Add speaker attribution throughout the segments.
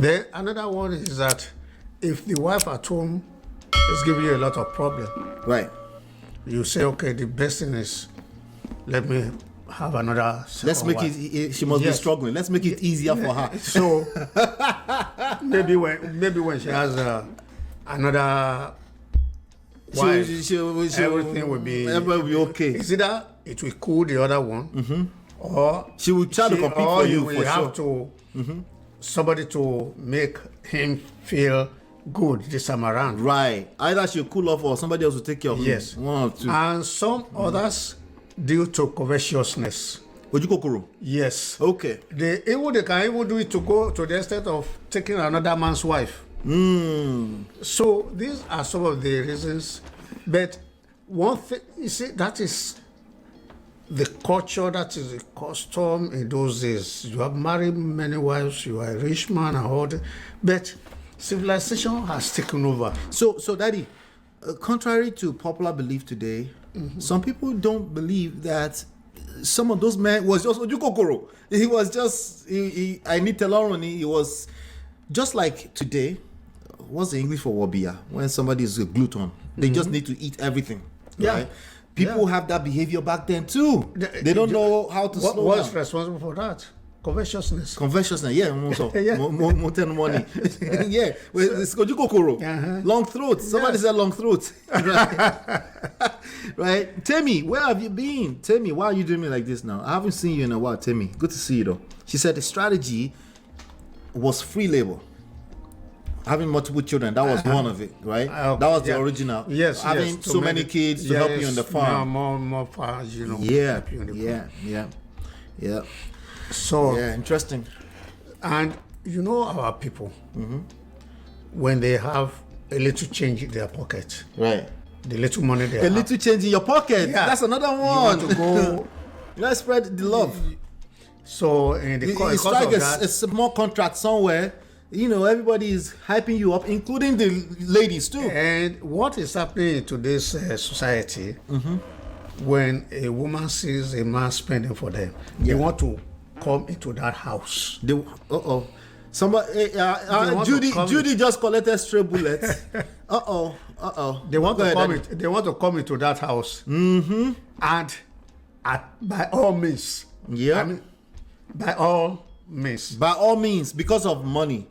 Speaker 1: Then another one is that if the wife at home is giving you a lot of problem,
Speaker 2: Right.
Speaker 1: you say, okay, the best thing is let me have another second
Speaker 2: Let's make
Speaker 1: wife.
Speaker 2: it. She must be
Speaker 1: Yes.
Speaker 2: struggling. Let's make it easier for her.
Speaker 1: So maybe when she has another wife, everything will be
Speaker 2: okay.
Speaker 1: It's either it will cool the other one, or
Speaker 2: She will try to compete for you
Speaker 1: will
Speaker 2: for
Speaker 1: have
Speaker 2: sure.
Speaker 1: to somebody to make him feel good this time around.
Speaker 2: Right. Either she'll cool off or somebody else will take care of him.
Speaker 1: Yes.
Speaker 2: One or two.
Speaker 1: And some others due to covetousness.
Speaker 2: Ojukokoro.
Speaker 1: Yes.
Speaker 2: Okay.
Speaker 1: They can even do it to go to the extent of taking another man's wife. So these are some of the reasons. But one thing, you see, that is the culture, that is the custom in those days. You have married many wives, you are a rich man and all that. But civilization has taken over.
Speaker 2: So Daddy, contrary to popular belief today, some people don't believe that some of those men was just Ojukokoro. He was just, I need teloroni. He was just like today. What's the English for wabia? When somebody is a glutton, they just need to eat everything.
Speaker 1: Yeah.
Speaker 2: Right? People have that behavior back then too. They don't know how to slow
Speaker 1: What's
Speaker 2: down.
Speaker 1: responsible for that? Covetousness.
Speaker 2: Conventional, yeah, also
Speaker 1: Yeah.
Speaker 2: more than money. Yeah, it's Ojukokoro. Long throat. Somebody said long throat. Right. Right. Temi, where have you been? Temi, why are you doing me like this now? I haven't seen you in a while, Temi. Good to see you though. She said the strategy was free labor. Having multiple children, that was one of it, right? That was the original.
Speaker 1: Yes,
Speaker 2: having
Speaker 1: yes,
Speaker 2: so many kids to help you on the farm.
Speaker 1: More farms,
Speaker 2: Yeah,
Speaker 1: help you in the farm.
Speaker 2: yeah.
Speaker 1: So,
Speaker 2: Yeah, interesting.
Speaker 1: and our people, when they have a little change in their pocket,
Speaker 2: Right.
Speaker 1: the little money they
Speaker 2: A
Speaker 1: have,
Speaker 2: little change in your pocket.
Speaker 1: Yeah.
Speaker 2: That's another
Speaker 1: you
Speaker 2: one.
Speaker 1: want to go.
Speaker 2: Let's spread the love.
Speaker 1: So, in the
Speaker 2: You
Speaker 1: course
Speaker 2: strike
Speaker 1: of that,
Speaker 2: a small contract somewhere. Everybody is hyping you up, including the ladies too.
Speaker 1: and what is happening in today's society, when a woman sees a man spending for them, they want to come into that house.
Speaker 2: Somebody,
Speaker 1: want to come
Speaker 2: Judy just collected stray bullets.
Speaker 1: They want
Speaker 2: Go
Speaker 1: to
Speaker 2: ahead,
Speaker 1: come.
Speaker 2: Daddy.
Speaker 1: They want to come into that house, and by all means,
Speaker 2: Yeah.
Speaker 1: I mean, by all means,
Speaker 2: By all means, because of money.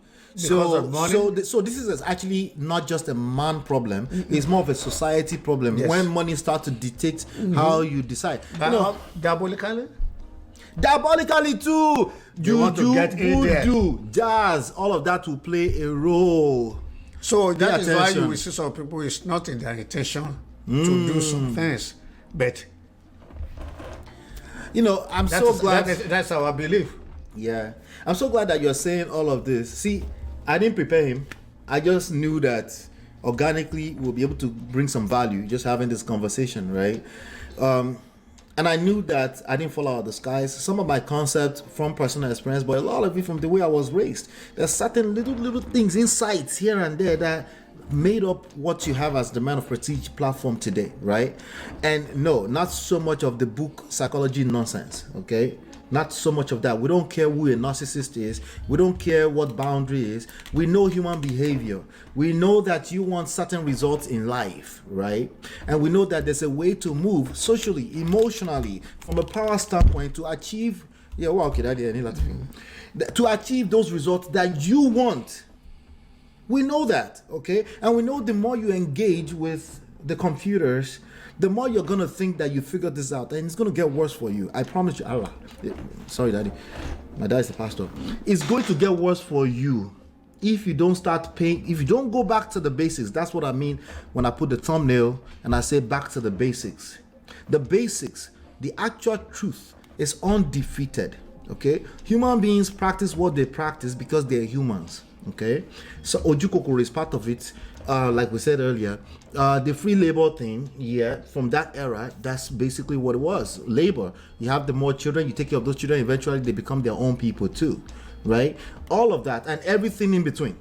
Speaker 1: of money.
Speaker 2: So this is actually not just a man problem. It's more of a society problem.
Speaker 1: Yes.
Speaker 2: When money starts to dictate how you decide. Diabolically too.
Speaker 1: want to get in there.
Speaker 2: Voodoo, jazz, all of that will play a role.
Speaker 1: So that is why
Speaker 2: attention.
Speaker 1: you will see some people, it's not in their intention to do some things, but
Speaker 2: I'm so glad.
Speaker 1: that's our belief.
Speaker 2: Yeah, I'm so glad that you're saying all of this. See, I didn't prepare him. I just knew that organically we'll be able to bring some value just having this conversation, right? And I knew that I didn't fall out of the skies. Some of my concepts from personal experience, but a lot of it from the way I was raised. There's certain little things, insights here and there that made up what you have as the Man of Prestige platform today, right? And no, not so much of the book psychology nonsense, okay? Not so much of that. We don't care who a narcissist is. We don't care what boundary is. We know human behavior. We know that you want certain results in life, right? And we know that there's a way to move socially, emotionally, from a power standpoint to achieve, to achieve those results that you want. We know that, okay? And we know the more you engage with the computers, the more you're going to think that you figured this out, and it's going to get worse for you. I promise you, Allah. Sorry, Daddy. My dad is the pastor. It's going to get worse for you if you don't start paying, if you don't go back to the basics. That's what I mean when I put the thumbnail and I say back to the basics. The basics, the actual truth is undefeated, okay? Human beings practice what they practice because they're humans, okay? So Ojukokoro is part of it. Like we said earlier, the free labor thing, from that era, that's basically what it was. Labor. You have the more children, you take care of those children, eventually they become their own people too, right? All of that and everything in between.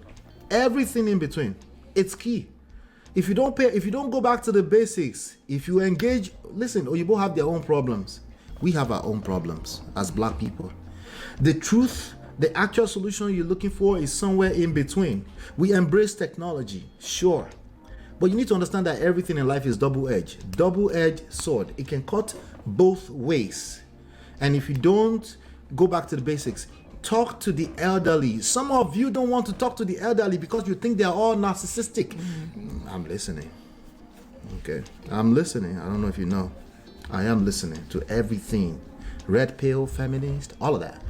Speaker 2: Everything in between. It's key. If you don't go back to the basics, if you engage, listen, Oyibo have their own problems. We have our own problems as black people. The truth The actual solution you're looking for is somewhere in between. We embrace technology, sure. But you need to understand that everything in life is double-edged sword. It can cut both ways. And if you don't go back to the basics, talk to the elderly. Some of you don't want to talk to the elderly because you think they're all narcissistic. I'm listening. Okay, I'm listening. I don't know if you know. I am listening to everything. Red pill, feminist, all of that.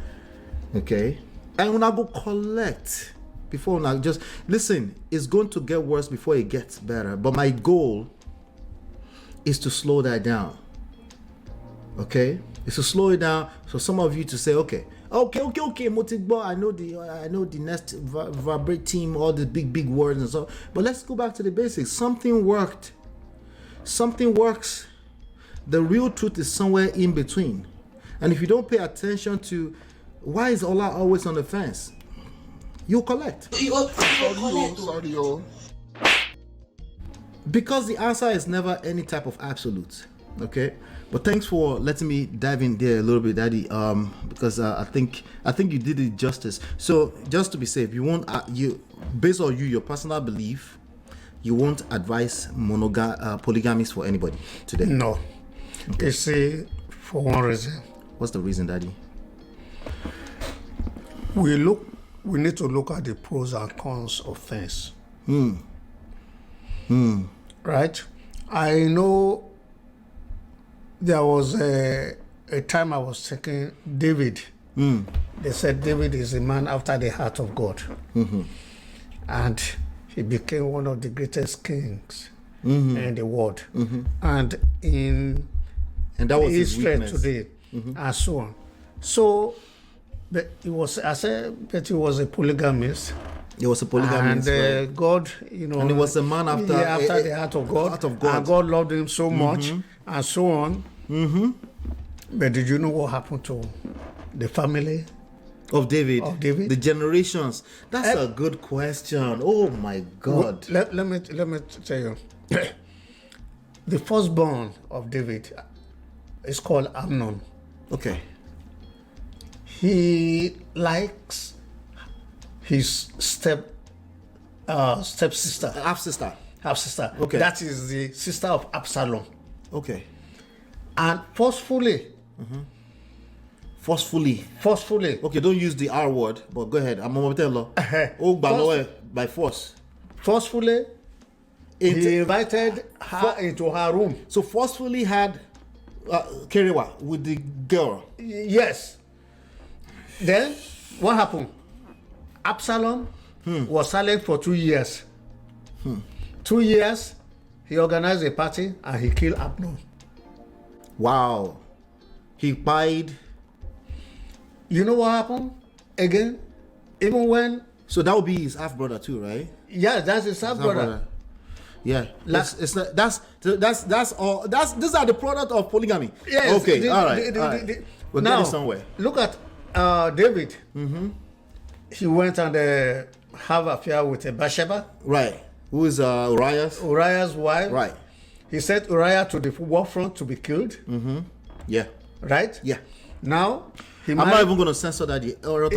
Speaker 2: Okay? And when I go collect, before now, just listen, it's going to get worse before it gets better. But my goal is to slow that down. Okay? It's to slow it down. So some of you to say, okay, Motigbo, I know the next vibrate team, all the big words and so. But let's go back to the basics. Something worked. Something works. The real truth is somewhere in between. And if you don't pay attention to why is Ola always on the fence, you'll collect.
Speaker 3: Sorry, yo.
Speaker 2: Because the answer is never any type of absolute. Okay? But thanks for letting me dive in there a little bit, Daddy. Because I think you did it justice. So just to be safe, you won't based on your personal belief, you won't advise polygamist for anybody today.
Speaker 1: No. Okay. You see, for one reason.
Speaker 2: What's the reason, Daddy?
Speaker 1: We need to look at the pros and cons of things. Right? I know there was a time I was thinking David. They said David is a man after the heart of God. And he became one of the greatest kings in the world. And
Speaker 2: that was his
Speaker 1: Israel
Speaker 2: weakness.
Speaker 1: today, and so on. So, but he was a polygamist.
Speaker 2: He was a polygamist.
Speaker 1: And God,
Speaker 2: and he was a man after
Speaker 1: the heart of God. And God loved him so much, and so on. But did you know what happened to the family
Speaker 2: of David?
Speaker 1: The
Speaker 2: generations. That's a good question. Oh my God.
Speaker 1: Let me tell you. The firstborn of David is called Amnon.
Speaker 2: Okay.
Speaker 1: He likes his stepsister.
Speaker 2: Half sister.
Speaker 1: Okay. That is the sister of Absalom.
Speaker 2: Okay.
Speaker 1: And forcefully.
Speaker 2: Okay, don't use the R word, but go ahead. I'm going to tell you. By force.
Speaker 1: Forcefully, he invited her into her room.
Speaker 2: So forcefully had Kerewa with the girl.
Speaker 1: Yes. Then what happened? Absalom was silent for 2 years. 2 years, he organized a party and he killed Amnon.
Speaker 2: Wow. He pied.
Speaker 1: You know what happened? Again, even when.
Speaker 2: So that would be his half brother too, right?
Speaker 1: Yeah, that's his half brother.
Speaker 2: Yeah, that's all. These are the product of polygamy.
Speaker 1: Yes.
Speaker 2: Okay. All right. We're
Speaker 1: now,
Speaker 2: getting somewhere.
Speaker 1: Look at David. He went and have an affair with Bathsheba.
Speaker 2: Right. Who is
Speaker 1: Uriah's wife.
Speaker 2: Right.
Speaker 1: He sent Uriah to the war front to be killed.
Speaker 2: Yeah.
Speaker 1: Right.
Speaker 2: Yeah.
Speaker 1: Now
Speaker 2: I'm not even going to censor that. Or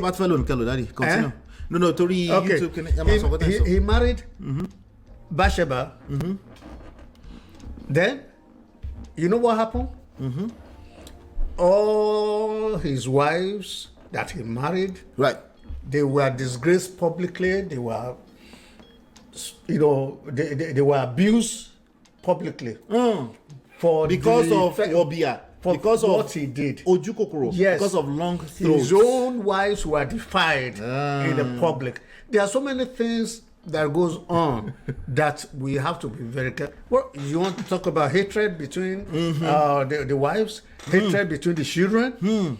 Speaker 2: Daddy. Continue. No. Tori.
Speaker 1: Okay.
Speaker 2: YouTube
Speaker 1: he married Bathsheba. Then, you know what happened? All his wives that he married,
Speaker 2: right?
Speaker 1: They were disgraced publicly. They were, they were abused publicly
Speaker 2: because of Obia. Because of
Speaker 1: what he did.
Speaker 2: Ojukokoro.
Speaker 1: Yes.
Speaker 2: Because of long throats.
Speaker 1: His own wives were defied in the public. There are so many things that goes on that we have to be very careful. Well, you want to talk about hatred between the wives, hatred between the children.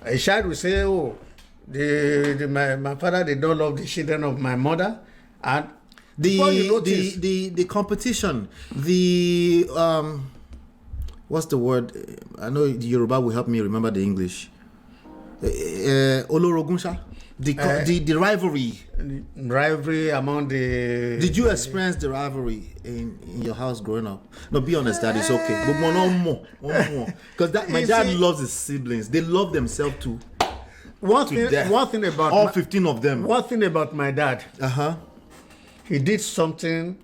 Speaker 1: A child will say, "Oh, my father did not love the children of my mother," and
Speaker 2: the competition, what's the word? I know the Yoruba will help me remember the English. Olorogunsha. The rivalry.
Speaker 1: Rivalry among the...
Speaker 2: Did you experience the rivalry in your house growing up? No, be honest, Dad, it's okay. But one more. Because my dad loves his siblings. They love themselves too.
Speaker 1: one
Speaker 2: to
Speaker 1: thing,
Speaker 2: death.
Speaker 1: one thing about
Speaker 2: all
Speaker 1: my,
Speaker 2: 15 of them.
Speaker 1: one thing about my dad, he did something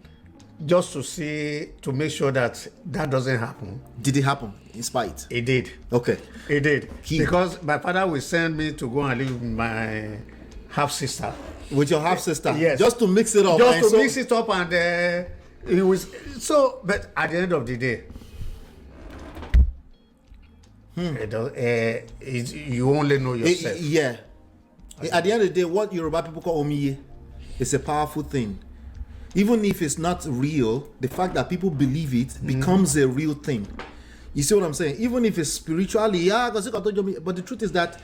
Speaker 1: just to make sure that doesn't happen.
Speaker 2: Did it happen in spite?
Speaker 1: He did.
Speaker 2: Okay.
Speaker 1: He did.
Speaker 2: He-
Speaker 1: Because my father will send me to go and live with my half sister.
Speaker 2: With your half sister?
Speaker 1: Yes.
Speaker 2: Just to mix it up.
Speaker 1: Just
Speaker 2: and
Speaker 1: to
Speaker 2: so-
Speaker 1: mix it up, and it was so. But at the end of the day, you only know yourself.
Speaker 2: Yeah. At the end of the day, what Yoruba people call omiye is a powerful thing. Even if it's not real, the fact that people believe it becomes a real thing. You see what I'm saying? Even if it's spiritually, but the truth is that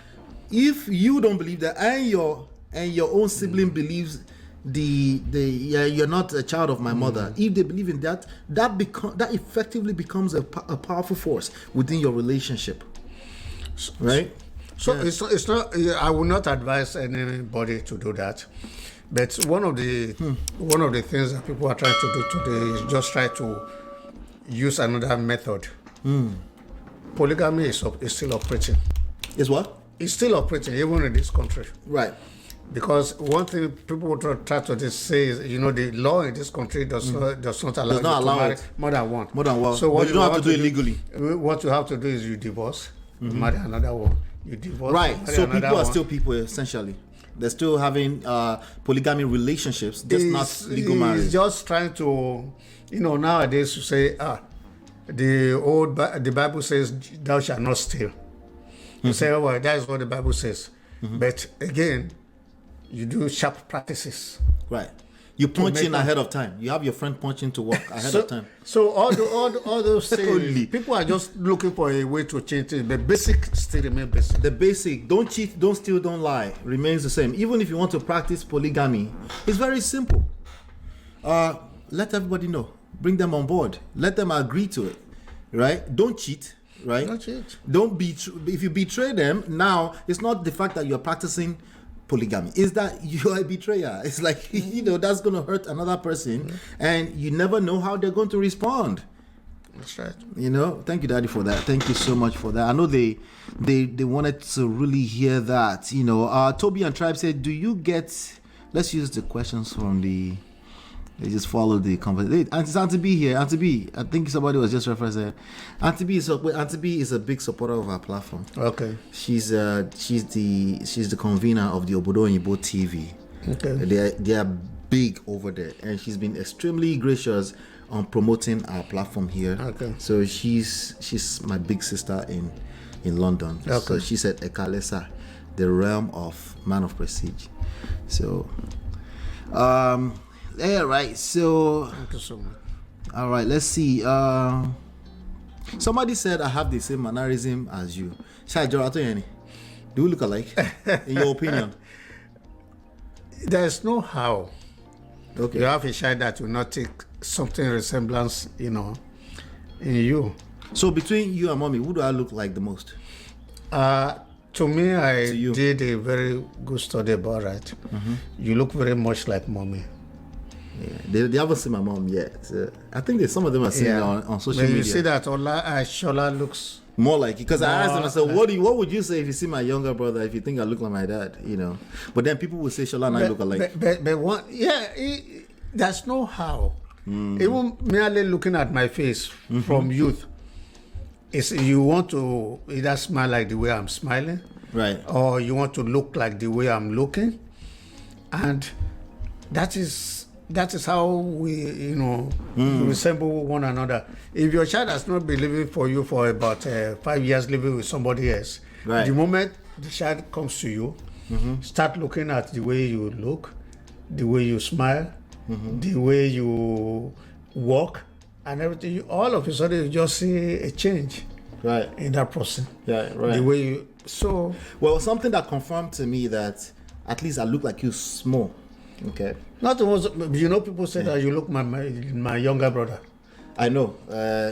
Speaker 2: if you don't believe that and your own sibling believes you're not a child of my mother, if they believe in that effectively becomes a powerful force within your relationship. Right?
Speaker 1: So it's not. I will not advise anybody to do that. But one of the things that people are trying to do today is just try to use another method. Polygamy is still operating.
Speaker 2: Is what?
Speaker 1: It's still operating even in this country.
Speaker 2: Right.
Speaker 1: Because one thing people will try to just say is, the law in this country does not allow you to marry
Speaker 2: it.
Speaker 1: more than one.
Speaker 2: More than one.
Speaker 1: So what
Speaker 2: But you don't have to do it legally.
Speaker 1: What you have to do is you divorce, you marry another one. You divorce.
Speaker 2: Right.
Speaker 1: marry
Speaker 2: So
Speaker 1: another
Speaker 2: people are
Speaker 1: one.
Speaker 2: still people essentially. They're still having polygamy relationships, just not legal marriage.
Speaker 1: He's just trying to, nowadays you say, the Bible says thou shalt not steal. You say, oh, well, that is what the Bible says. But again, you do sharp practices.
Speaker 2: Right. You punch
Speaker 1: make
Speaker 2: in ahead of time. You have your friend punching to work ahead of time.
Speaker 1: So all those
Speaker 2: Only.
Speaker 1: things, people are just looking for a way to change it. But basic still remain basic.
Speaker 2: The basic, don't cheat, don't steal, don't lie, remains the same. Even if you want to practice polygamy, it's very simple. Let everybody know. Bring them on board. Let them agree to it. Right? Don't cheat. Right?
Speaker 1: Don't cheat.
Speaker 2: Don't if you betray them, now it's not the fact that you're practicing polygamy, is that you're a betrayer. It's like, that's going to hurt another person, and you never know how they're going to respond.
Speaker 1: That's right.
Speaker 2: Thank you, Daddy, for that. Thank you so much for that. I know they wanted to really hear that. Toby and Tribe said, do you get, let's use the questions from they just follow the conversation. Auntie B here. Auntie B, I think somebody was just referencing. Auntie B is a big supporter of our platform.
Speaker 1: Okay.
Speaker 2: She's the convener of the Obodo Oyibo TV.
Speaker 1: Okay.
Speaker 2: They are big over there, and she's been extremely gracious on promoting our platform here.
Speaker 1: Okay.
Speaker 2: So she's my big sister in London.
Speaker 1: Okay.
Speaker 2: So she said Ekalesa, the realm of man of prestige. So yeah, right. So
Speaker 1: Thank you so much.
Speaker 2: all right, let's see. Somebody said I have the same mannerism as you. Shai Jorato Yani, do we look alike? In your opinion?
Speaker 1: There's no how.
Speaker 2: Okay.
Speaker 1: You have a child that will not take something resemblance, in you.
Speaker 2: So between you and mommy, who do I look like the most?
Speaker 1: To me, I
Speaker 2: you.
Speaker 1: did a very good study about it. You look very much like mommy.
Speaker 2: Yeah, they haven't seen my mom yet. I think some of them are seeing it on social
Speaker 1: When
Speaker 2: media.
Speaker 1: you see that Shola looks
Speaker 2: More like it, because I asked them, I said,
Speaker 1: More
Speaker 2: what would you say if you see my younger brother, if you think I look like my dad, But then people will say Shola and I look alike.
Speaker 1: But one, there's no how. Even merely looking at my face from youth, is you want to either smile like the way I'm smiling,
Speaker 2: Right.
Speaker 1: or you want to look like the way I'm looking, and that is how we resemble one another. If your child has not been living for you for about 5 years, living with somebody else,
Speaker 2: Right.
Speaker 1: the moment the child comes to you, start looking at the way you look, the way you smile, the way you walk, and everything. All of a sudden, you just see a change
Speaker 2: Right.
Speaker 1: in that person.
Speaker 2: Yeah, right.
Speaker 1: The way you
Speaker 2: Well, something that confirmed to me that at least I look like you small. Okay.
Speaker 1: not almost, people say that you look my younger brother.
Speaker 2: I know.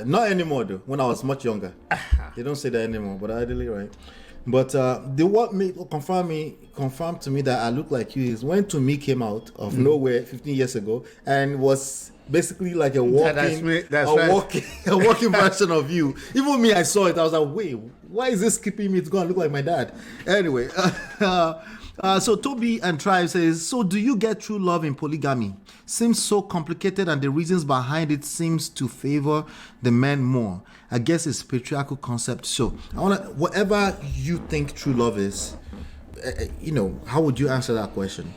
Speaker 2: Not anymore though. When I was much younger. They don't say that anymore, but ideally, right? But what confirmed to me that I look like you is when To Me came out of nowhere 15 years ago and was basically like a walking,
Speaker 1: that's me. That's
Speaker 2: a
Speaker 1: right.
Speaker 2: a walking version of you. Even me, I saw it. I was like, wait, why is this skipping me? It's gonna look like my dad. Anyway, so Toby and Tribe says, so do you get true love in polygamy? Seems so complicated, and the reasons behind it seems to favor the men more. I guess it's patriarchal concept. So I wanna, whatever you think true love is, how would you answer that question?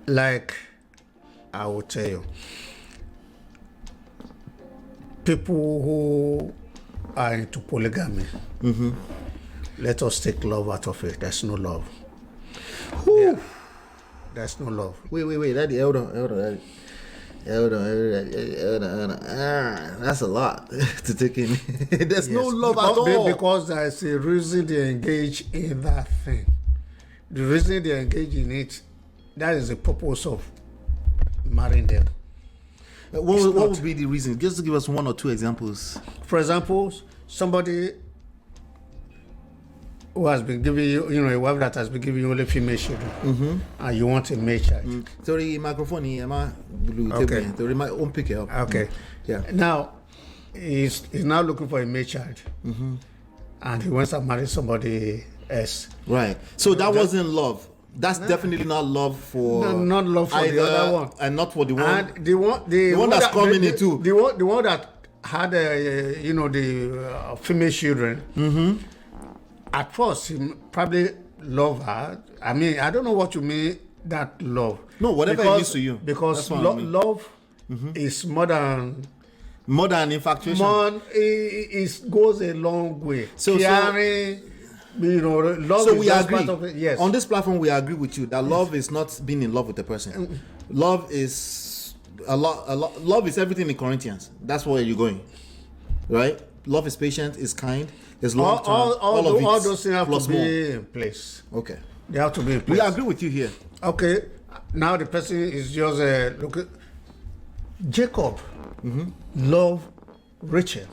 Speaker 1: Like, I will tell you, people who are into polygamy, let us take love out of it. There's no love. Yeah. There's no love.
Speaker 2: Wait, Daddy, hold on. That's a lot to take in. There's no love at all.
Speaker 1: Because there's a reason they engage in that thing. The reason they engage in it, that is the purpose of marrying them.
Speaker 2: What would be the reason? Just to give us one or two examples.
Speaker 1: For example, somebody who has been giving you, a wife that has been giving you only female children, and you want a male child.
Speaker 2: Sorry, microphone here,
Speaker 1: Okay.
Speaker 2: Sorry, my own pick it up.
Speaker 1: Okay.
Speaker 2: Yeah.
Speaker 1: Now, he's now looking for a male child, and he wants to marry somebody else.
Speaker 2: Right. So that wasn't love. That's definitely not love for.
Speaker 1: No, not love for
Speaker 2: either,
Speaker 1: the other one,
Speaker 2: and not for the one.
Speaker 1: and the one
Speaker 2: that's coming in too.
Speaker 1: The one that had the female children. At first, he probably loved her. I mean, I don't know what you mean that love.
Speaker 2: No, whatever it means to you.
Speaker 1: Because love is more than
Speaker 2: infatuation.
Speaker 1: It goes a long way.
Speaker 2: So
Speaker 1: Caring, love.
Speaker 2: So
Speaker 1: is
Speaker 2: we
Speaker 1: just
Speaker 2: agree.
Speaker 1: part of it. Yes.
Speaker 2: On this platform, we agree with you that love is not being in love with the person. Love is a lot. Love is everything in Corinthians. That's where you're going, right? Love is patient, is kind, is long term.
Speaker 1: All those things have to be in place.
Speaker 2: Okay.
Speaker 1: They have to be in place.
Speaker 2: We agree with you here.
Speaker 1: Okay. Now the person is just look. Jacob loved Rachel,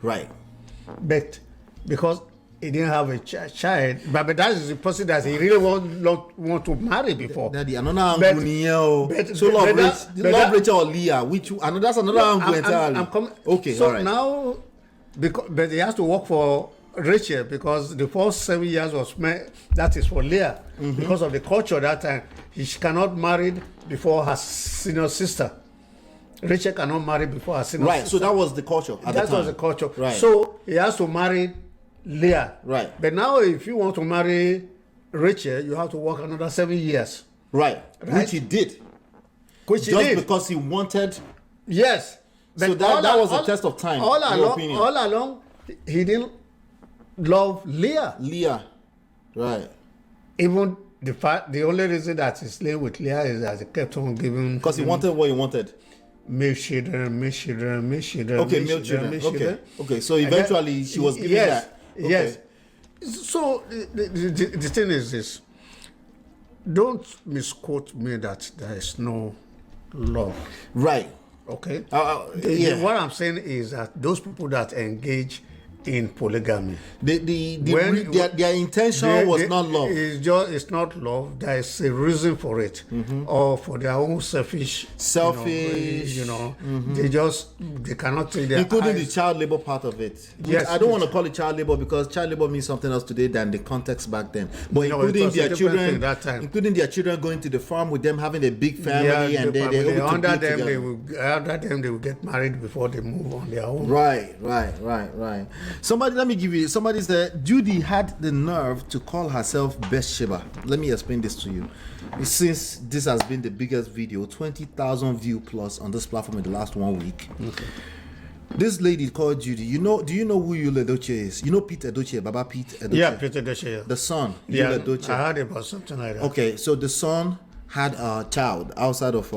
Speaker 2: Right.
Speaker 1: but because he didn't have a child, but that is the person that he really want to marry before.
Speaker 2: Daddy, another angle. So love Rachel or Leah, that's another angle entirely.
Speaker 1: I'm coming.
Speaker 2: Okay,
Speaker 1: so
Speaker 2: all right.
Speaker 1: now, but he has to work for Rachel because the first 7 years was that is for Leah because of the culture that time. She cannot marry before her senior sister. Rachel cannot marry before her senior sister.
Speaker 2: Right. So that was the culture at the time.
Speaker 1: That was the culture.
Speaker 2: Right.
Speaker 1: So he has to marry Leah.
Speaker 2: Right.
Speaker 1: But now, if you want to marry Rachel, you have to work another 7 years.
Speaker 2: Right. Which he did. Just because he wanted.
Speaker 1: Yes. But
Speaker 2: so that was a test of time.
Speaker 1: All
Speaker 2: along,
Speaker 1: he didn't love Leah.
Speaker 2: Leah. Right.
Speaker 1: Even the only reason that he's staying with Leah is that he kept on giving.
Speaker 2: Because he wanted what he wanted.
Speaker 1: Male children.
Speaker 2: Okay, male children. Okay. So eventually she was giving that. Okay.
Speaker 1: Yes. So the thing is this. Don't misquote me that there is no love.
Speaker 2: Right.
Speaker 1: Okay.
Speaker 2: What
Speaker 1: I'm saying is that those people that engage in polygamy,
Speaker 2: their intention was not love.
Speaker 1: It's not love. There is a reason for it, or for their own selfish. They cannot take their
Speaker 2: including
Speaker 1: eyes.
Speaker 2: the child labor part of it.
Speaker 1: Yes,
Speaker 2: I don't want to call it child labor because child labor means something else today than the context back then. But including their children, going to the farm with them, having a big family, and
Speaker 1: under them they will get married before they move on their own.
Speaker 2: Right. Somebody said Judy had the nerve to call herself Bathsheba. Let me explain this to you. Since this has been the biggest video, 20,000 view plus on this platform in the last 1 week. Okay. This lady called Judy. Do you know who YUL is? You know Pete Edochie, Baba Pete Edochie?
Speaker 1: Yeah, Pete Edochie. Yeah.
Speaker 2: The son,
Speaker 1: YUL
Speaker 2: Edochie.
Speaker 1: I heard about something like that.
Speaker 2: Okay, so the son had a child outside of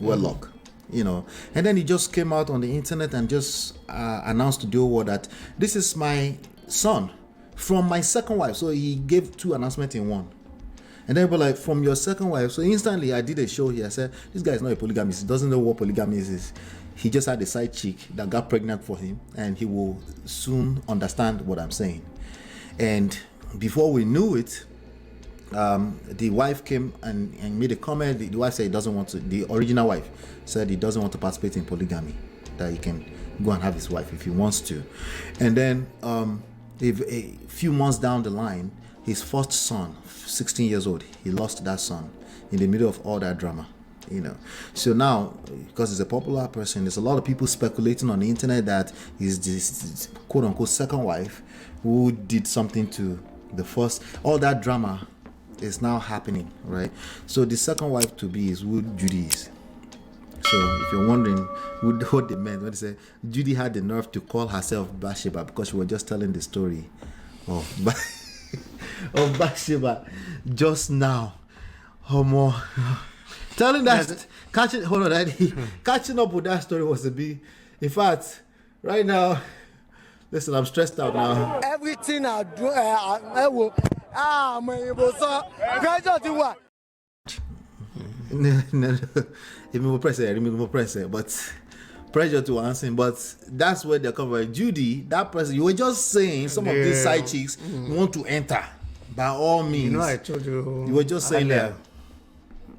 Speaker 2: wedlock. And then he just came out on the internet and just announced to the whole world that this is my son from my second wife. So he gave two announcements in one. And then people like, from your second wife. So instantly I did a show here. I said, this guy is not a polygamist. He doesn't know what polygamy is. He just had a side chick that got pregnant for him, and he will soon understand what I'm saying. And before we knew it, the wife came and made a comment. The wife said he doesn't want to. The original wife said he doesn't want to participate in polygamy. That he can go and have his wife if he wants to. And then if a few months down the line, his first son, 16 years old, he lost that son in the middle of all that drama. So now, because he's a popular person, there's a lot of people speculating on the internet that he's this quote-unquote second wife who did something to the first. All that drama is now happening, right? So the second wife to be is who JUDY is. So if you're wondering what they meant when they say JUDY had the nerve to call herself Bathsheba, because she was just telling the story of Bathsheba just now. More. Telling that, catching up with that story was a bit. In fact, right now, listen, I'm stressed out now.
Speaker 4: Everything I do, I will. Pressure to what?
Speaker 2: No. Even press it, but pressure to answer. But that's where they're coming from. JUDY, that person, you were just saying some of these side chicks want to enter by all means.
Speaker 1: I told you.
Speaker 2: You were just saying that.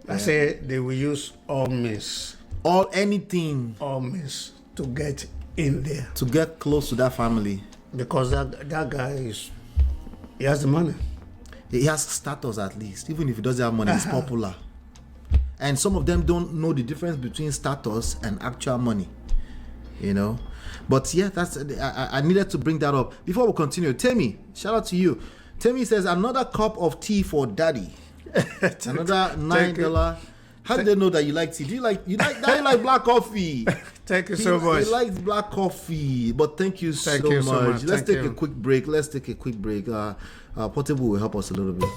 Speaker 1: I say they will use all means to get in there,
Speaker 2: to get close to that family,
Speaker 1: because that guy he has the money.
Speaker 2: He has status, at least. Even if he doesn't have money, he's popular. And some of them don't know the difference between status and actual money. But yeah, that's I needed to bring that up before we continue. Temi, shout out to you. Temi says another cup of tea for daddy. Another $9. How do they know that you like tea? Do you like black coffee?
Speaker 1: Thank you so much.
Speaker 2: He likes black coffee, but thank you so much. Let's take a quick break. Portable will help us a little bit.